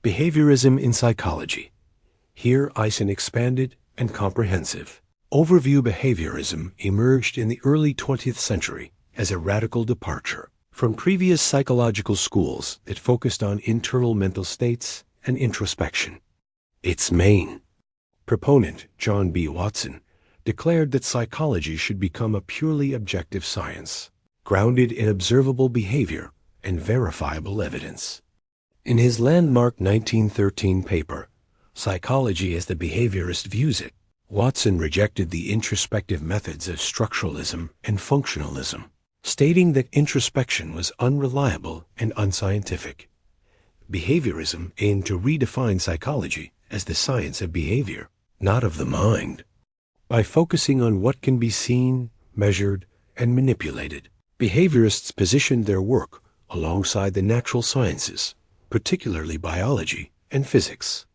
Behaviorism in Psychology. Here is an expanded and comprehensive overview. Behaviorism emerged in the early 20th century as a radical departure from previous psychological schools that focused on internal mental states and introspection. Its main proponent, John B. Watson, declared that psychology should become a purely objective science, grounded in observable behavior and verifiable evidence. In his landmark 1913 paper, Psychology as the Behaviorist Views It, Watson rejected the introspective methods of structuralism and functionalism, stating that introspection was unreliable and unscientific. Behaviorism aimed to redefine psychology as the science of behavior, not of the mind. By focusing on what can be seen, measured, and manipulated, behaviorists positioned their work alongside the natural sciences, particularly biology and physics.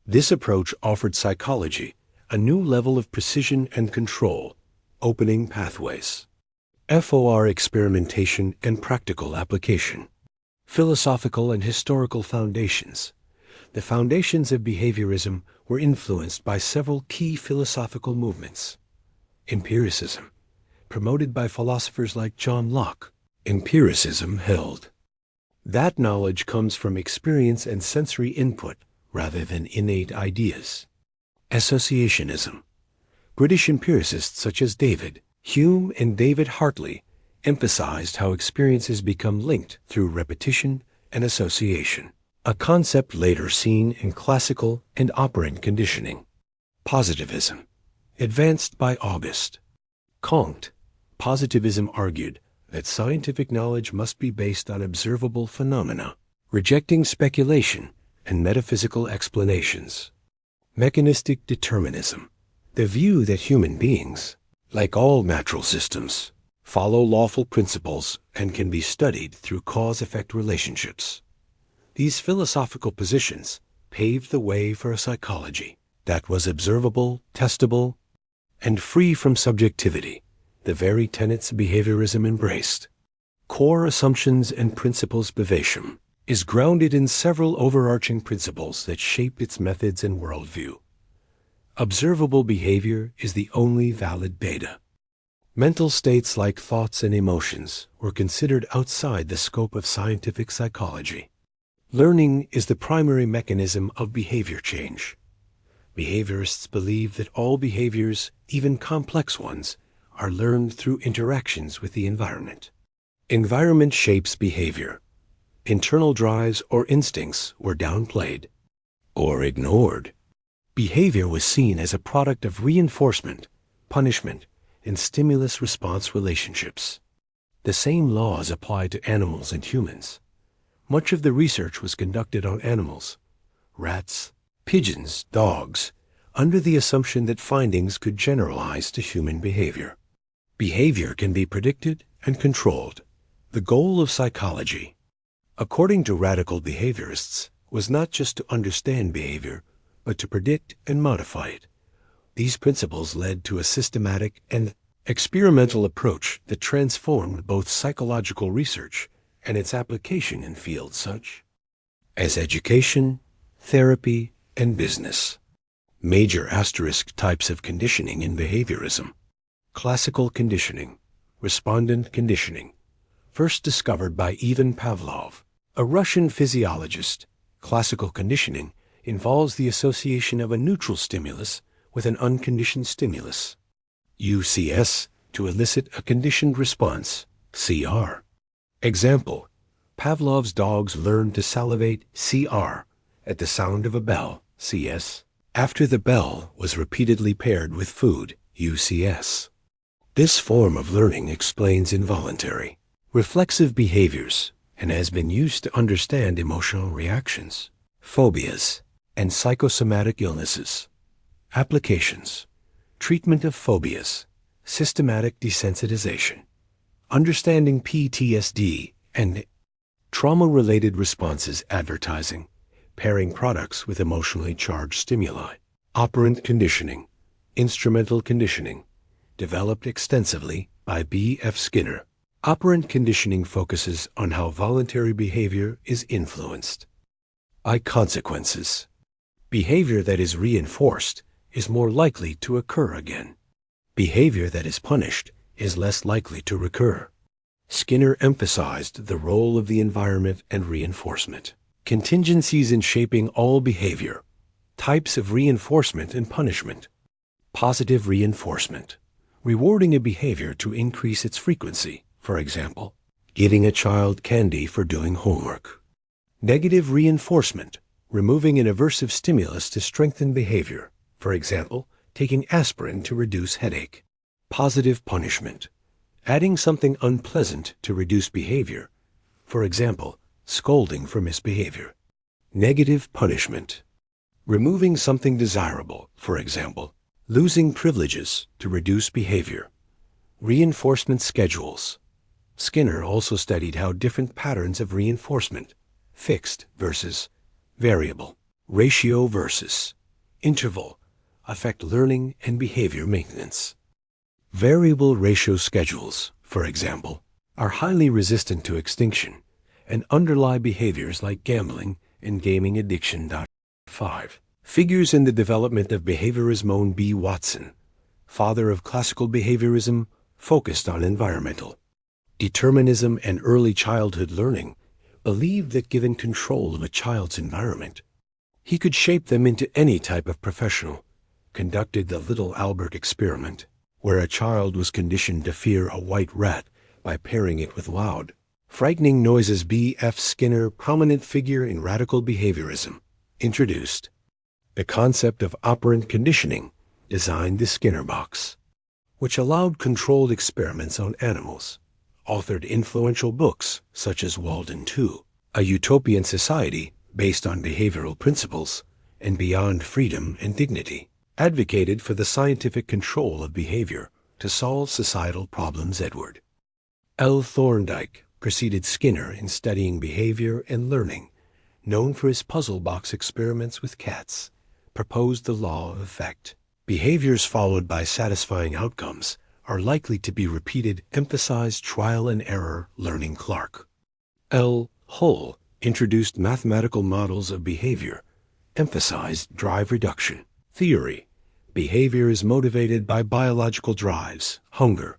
This approach offered psychology a new level of precision and control, opening pathways for experimentation and practical application. Philosophical and historical foundations. The foundations of behaviorism were influenced by several key philosophical movements. Empiricism, promoted by philosophers like John Locke. Empiricism held that knowledge comes from experience and sensory input rather than innate ideas. Associationism. British empiricists such as David Hume and David Hartley emphasized how experiences become linked through repetition and association, a concept later seen in classical and operant conditioning. Positivism, advanced by Auguste Comte. Positivism argued that scientific knowledge must be based on observable phenomena, rejecting speculation and metaphysical explanations. Mechanistic determinism, the view that human beings, like all natural systems, follow lawful principles and can be studied through cause-effect relationships. These philosophical positions paved the way for a psychology that was observable, testable, and free from subjectivity, the very tenets behaviorism embraced. Core assumptions and principles. Behaviorism is grounded in several overarching principles that shape its methods and worldview. Observable behavior is the only valid data. Mental states like thoughts and emotions were considered outside the scope of scientific psychology. Learning is the primary mechanism of behavior change. Behaviorists believe that all behaviors, even complex ones, are learned through interactions with the environment. Environment shapes behavior. Internal drives or instincts were downplayed or ignored. Behavior was seen as a product of reinforcement, punishment, and stimulus-response relationships. The same laws apply to animals and humans. Much of the research was conducted on animals, rats, pigeons, dogs, under the assumption that findings could generalize to human behavior. Behavior can be predicted and controlled. The goal of psychology, according to radical behaviorists, was not just to understand behavior, but to predict and modify it. These principles led to a systematic and experimental approach that transformed both psychological research and its application in fields such as education, therapy, and business. Major asterisk types of conditioning in behaviorism. Classical conditioning, respondent conditioning, first discovered by Ivan Pavlov, a Russian physiologist. Classical conditioning involves the association of a neutral stimulus with an unconditioned stimulus, UCS, to elicit a conditioned response, CR. Example: Pavlov's dogs learned to salivate, CR, at the sound of a bell, CS, after the bell was repeatedly paired with food, UCS. This form of learning explains involuntary, reflexive behaviors and has been used to understand emotional reactions, phobias, and psychosomatic illnesses. Applications: treatment of phobias, systematic desensitization, understanding PTSD and trauma-related responses. Advertising, pairing products with emotionally charged stimuli. Operant conditioning, instrumental conditioning, developed extensively by B.F. Skinner. Operant conditioning focuses on how voluntary behavior is influenced. Consequences. Behavior that is reinforced is more likely to occur again. Behavior that is punished is less likely to recur. Skinner emphasized the role of the environment and reinforcement. Contingencies in shaping all behavior. Types of reinforcement and punishment. Positive reinforcement. Rewarding a behavior to increase its frequency, for example, giving a child candy for doing homework. Negative reinforcement. Removing an aversive stimulus to strengthen behavior, for example, taking aspirin to reduce headache. Positive punishment. Adding something unpleasant to reduce behavior, for example, scolding for misbehavior. Negative punishment. Removing something desirable, for example, losing privileges to reduce behavior. Reinforcement schedules. Skinner also studied how different patterns of reinforcement, fixed versus variable, ratio versus interval, affect learning and behavior maintenance. Variable ratio schedules, for example, are highly resistant to extinction and underlie behaviors like gambling and gaming addiction. 5. Figures in the development of behaviorism. B. Watson, father of classical behaviorism, focused on environmental determinism and early childhood learning, believed that given control of a child's environment, he could shape them into any type of professional. Conducted the Little Albert experiment, where a child was conditioned to fear a white rat by pairing it with loud, frightening noises. B. F. Skinner, prominent figure in radical behaviorism, introduced the concept of operant conditioning, designed the Skinner box, which allowed controlled experiments on animals, authored influential books such as Walden 2, A Utopian Society Based on Behavioral Principles, and Beyond Freedom and Dignity, advocated for the scientific control of behavior to solve societal problems. Edward L. Thorndike preceded Skinner in studying behavior and learning, known for his puzzle box experiments with cats, proposed the law of effect. Behaviors followed by satisfying outcomes are likely to be repeated, emphasized trial and error learning. Clark L. Hull introduced mathematical models of behavior, emphasized drive reduction theory. Behavior is motivated by biological drives, hunger,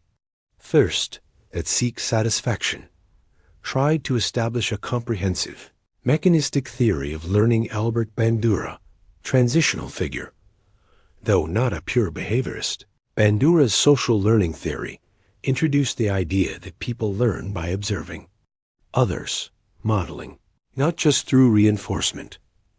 thirst, that seek satisfaction. Tried to establish a comprehensive, mechanistic theory of learning. Albert Bandura, transitional figure. Though not a pure behaviorist, Bandura's social learning theory introduced the idea that people learn by observing others, modeling, not just through reinforcement.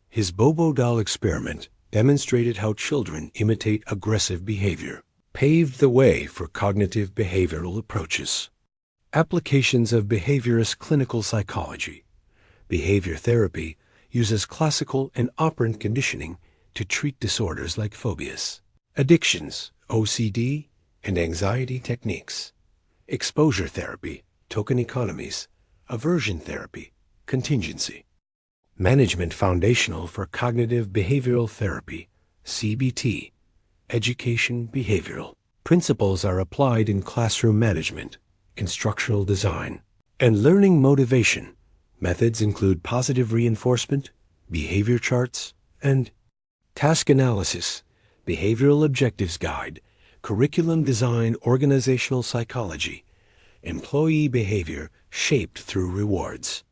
His Bobo doll experiment demonstrated how children imitate aggressive behavior, paved the way for cognitive behavioral approaches. Applications of behaviorist clinical psychology. Behavior therapy uses classical and operant conditioning to treat disorders like phobias, addictions, OCD, and anxiety techniques. Exposure therapy, token economies, aversion therapy, contingency. Management foundational for cognitive behavioral therapy, CBT, education behavioral. Principles are applied in classroom management, instructional design, and learning motivation. Methods include positive reinforcement, behavior charts, and task analysis, behavioral objectives guide, curriculum design, organizational psychology, employee behavior shaped through rewards,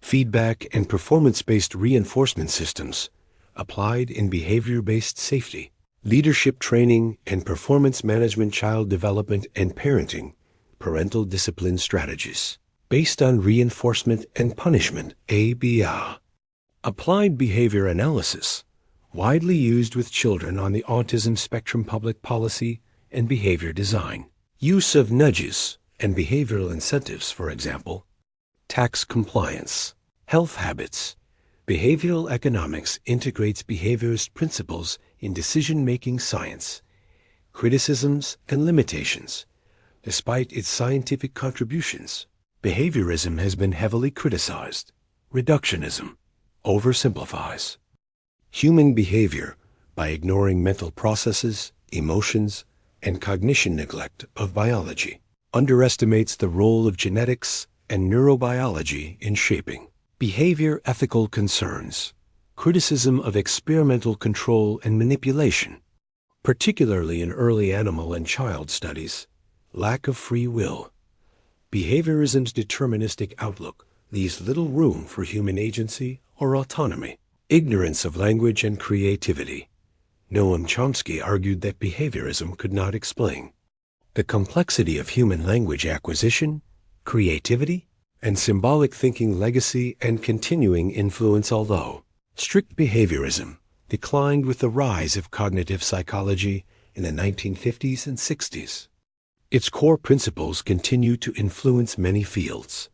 feedback and performance-based reinforcement systems applied in behavior-based safety, leadership training and performance management, child development and parenting, parental discipline strategies based on reinforcement and punishment, ABA. Applied behavior analysis, widely used with children on the autism spectrum, public policy and behavior design. Use of nudges and behavioral incentives, for example. Tax compliance, health habits. Behavioral economics integrates behaviorist principles in decision-making science, criticisms and limitations. Despite its scientific contributions, behaviorism has been heavily criticized. Reductionism oversimplifies human behavior by ignoring mental processes, emotions, and cognition. Neglect of biology underestimates the role of genetics and neurobiology in shaping behavior. Ethical concerns. criticism of experimental control and manipulation, particularly in early animal and child studies, lack of free will. Behaviorism's deterministic outlook leaves little room for human agency or autonomy. Ignorance of language and creativity. Noam Chomsky argued that behaviorism could not explain the complexity of human language acquisition, creativity, and symbolic thinking legacy and continuing influence, although strict behaviorism declined with the rise of cognitive psychology in the 1950s and 60s. Its core principles continue to influence many fields.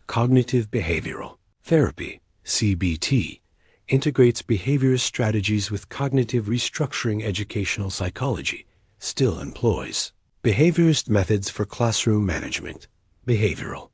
Cognitive behavioral therapy, CBT, integrates behaviorist strategies with cognitive restructuring. Educational psychology still employs behaviorist methods for classroom management. Behavioral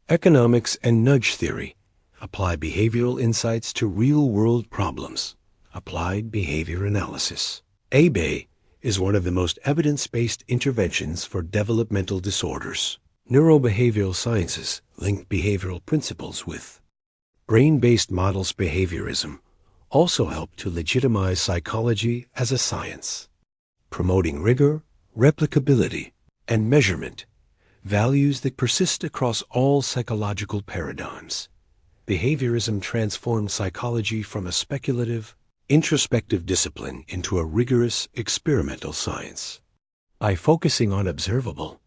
economics and nudge theory apply behavioral insights to real-world problems. Applied behavior analysis. ABA is one of the most evidence-based interventions for developmental disorders. Neurobehavioral sciences link behavioral principles with brain-based models. Behaviorism also help to legitimize psychology as a science, promoting rigor, replicability, and measurement, values that persist across all psychological paradigms. Behaviorism transformed psychology from a speculative, introspective discipline into a rigorous experimental science. By focusing on observable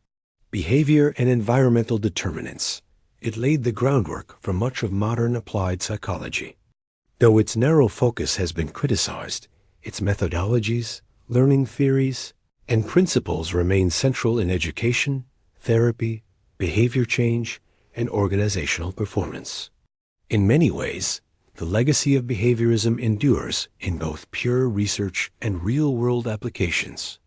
behavior and environmental determinants, it laid the groundwork for much of modern applied psychology. Though its narrow focus has been criticized, its methodologies, learning theories, and principles remain central in education, therapy, behavior change, and organizational performance. In many ways, the legacy of behaviorism endures in both pure research and real-world applications.